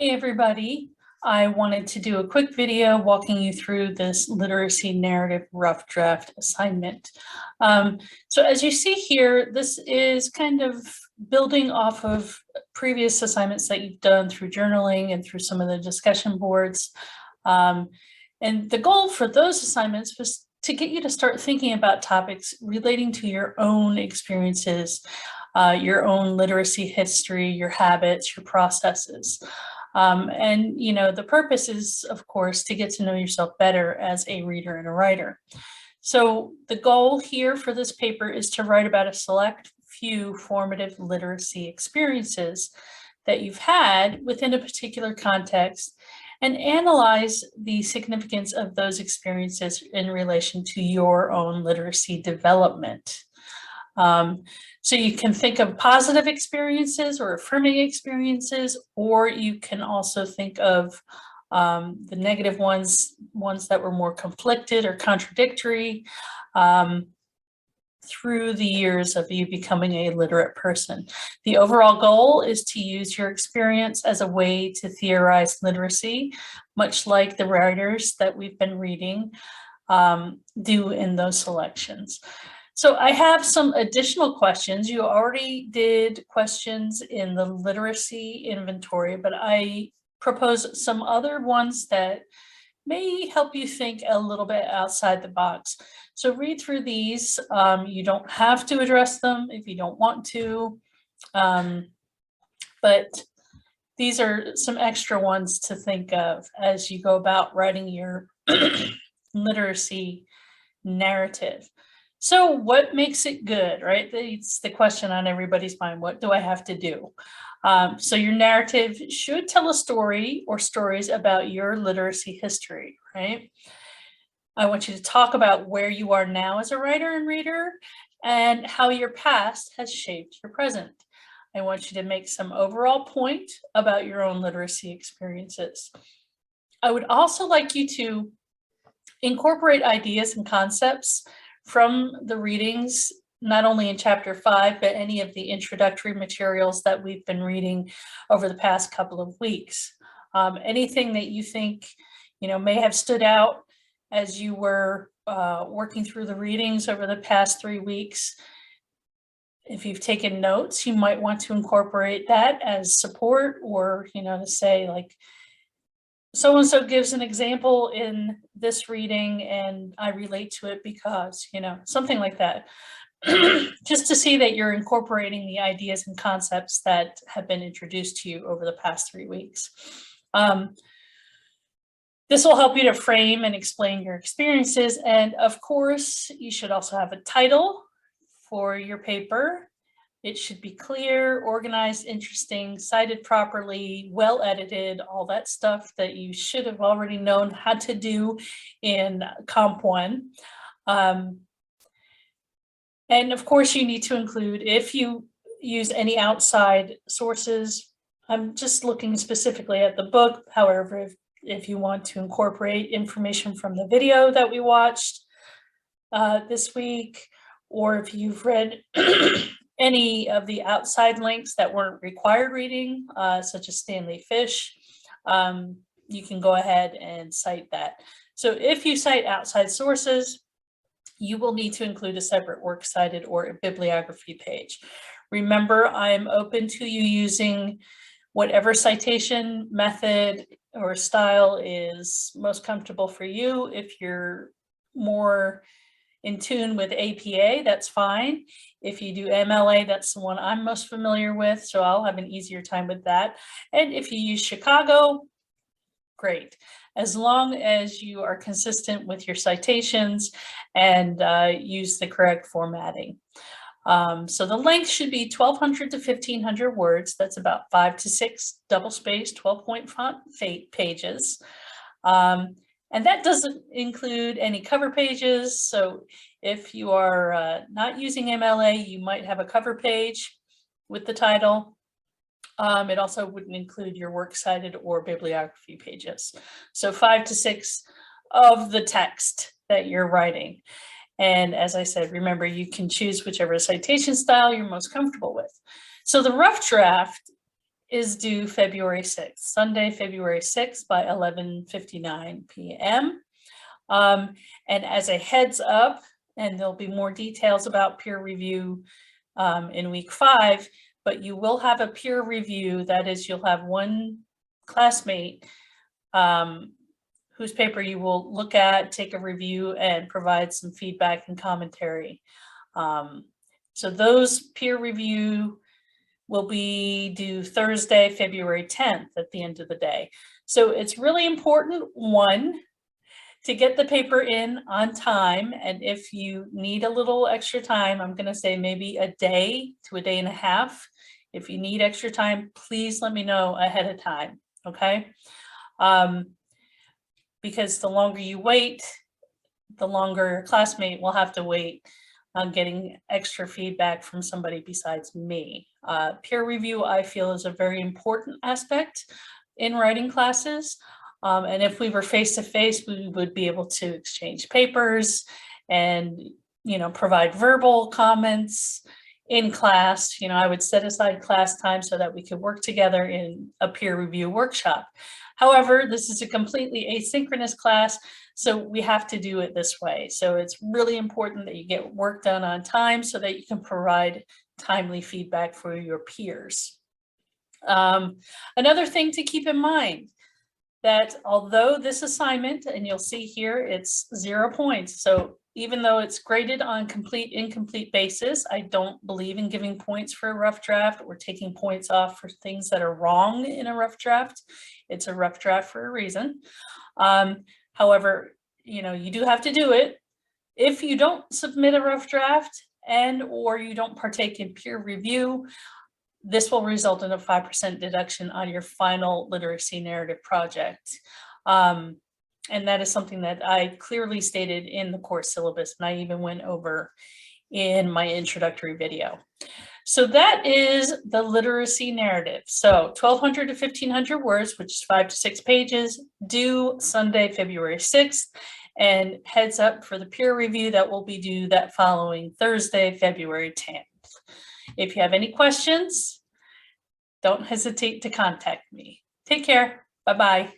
Hey everybody, I wanted to do a quick video walking you through this literacy narrative rough draft assignment. So as you see here, this is kind of building off of previous assignments that you've done through journaling and through some of the discussion boards. And the goal for those assignments was to get you to start thinking about topics relating to your own experiences, your own literacy history, your habits, your processes. And the purpose is, of course, to get to know yourself better as a reader and a writer. So the goal here for this paper is to write about a select few formative literacy experiences that you've had within a particular context and analyze the significance of those experiences in relation to your own literacy development. So you can think of positive experiences or affirming experiences, or you can also think of the negative ones that were more conflicted or contradictory through the years of you becoming a literate person. The overall goal is to use your experience as a way to theorize literacy, much like the writers that we've been reading do in those selections. So I have some additional questions. You already did questions in the literacy inventory, but I propose some other ones that may help you think a little bit outside the box. So read through these. You don't have to address them if you don't want to, but these are some extra ones to think of as you go about writing your literacy narrative. So what makes it good, right? It's the question on everybody's mind. What do I have to do? So your narrative should tell a story or stories about your literacy history, right? I want you to talk about where you are now as a writer and reader and how your past has shaped your present. I want you to make some overall point about your own literacy experiences. I would also like you to incorporate ideas and concepts from the readings, not only in chapter 5, but any of the introductory materials that we've been reading over the past couple of weeks. Anything that you think, may have stood out as you were working through the readings over the past 3 weeks. If you've taken notes, you might want to incorporate that as support, or, to say like, so-and-so gives an example in this reading and I relate to it because, something like that. Just to see that you're incorporating the ideas and concepts that have been introduced to you over the past 3 weeks. This will help you to frame and explain your experiences. And of course, you should also have a title for your paper. It should be clear, organized, interesting, cited properly, well edited, all that stuff that you should have already known how to do in Comp 1. And of course, you need to include, if you use any outside sources, I'm just looking specifically at the book. However, if you want to incorporate information from the video that we watched this week, or if you've read any of the outside links that weren't required reading, such as Stanley Fish, you can go ahead and cite that. So if you cite outside sources, you will need to include a separate works cited or a bibliography page. Remember, I'm open to you using whatever citation method or style is most comfortable for you. If you're more in tune with APA, that's fine. If you do MLA, that's the one I'm most familiar with, so I'll have an easier time with that. And if you use Chicago, great. As long as you are consistent with your citations and use the correct formatting. So the length should be 1,200 to 1,500 words. That's about 5 to 6 double-spaced 12-point font pages. And that doesn't include any cover pages. So if you are not using MLA, you might have a cover page with the title. It also wouldn't include your works cited or bibliography pages. So 5 to 6 of the text that you're writing. And as I said, remember, you can choose whichever citation style you're most comfortable with. So the rough draft is due February 6th, Sunday, February 6th by 11:59 p.m. And as a heads up, and there'll be more details about peer review in week 5, but you will have a peer review. That is, you'll have one classmate whose paper you will look at, take a review, and provide some feedback and commentary. So those peer review will be due Thursday, February 10th at the end of the day. So it's really important, one, to get the paper in on time. And if you need a little extra time, I'm going to say maybe a day to a day and a half. If you need extra time, please let me know ahead of time, okay? Because the longer you wait, the longer your classmate will have to wait on getting extra feedback from somebody besides me. Peer review, I feel, is a very important aspect in writing classes. And if we were face-to-face, we would be able to exchange papers and, provide verbal comments in class. I would set aside class time so that we could work together in a peer review workshop. However, this is a completely asynchronous class, so we have to do it this way. So it's really important that you get work done on time so that you can provide timely feedback for your peers. Another thing to keep in mind, that although this assignment, and you'll see here, it's 0 points. So even though it's graded on complete, incomplete basis, I don't believe in giving points for a rough draft or taking points off for things that are wrong in a rough draft. It's a rough draft for a reason. However, you do have to do it. If you don't submit a rough draft or you don't partake in peer review, this will result in a 5% deduction on your final literacy narrative project. And that is something that I clearly stated in the course syllabus, and I even went over in my introductory video. So that is the literacy narrative. So 1,200 to 1,500 words, which is 5 to 6 pages, due Sunday, February 6th. And heads up for the peer review, that will be due that following Thursday, February 10th. If you have any questions, don't hesitate to contact me. Take care. Bye-bye.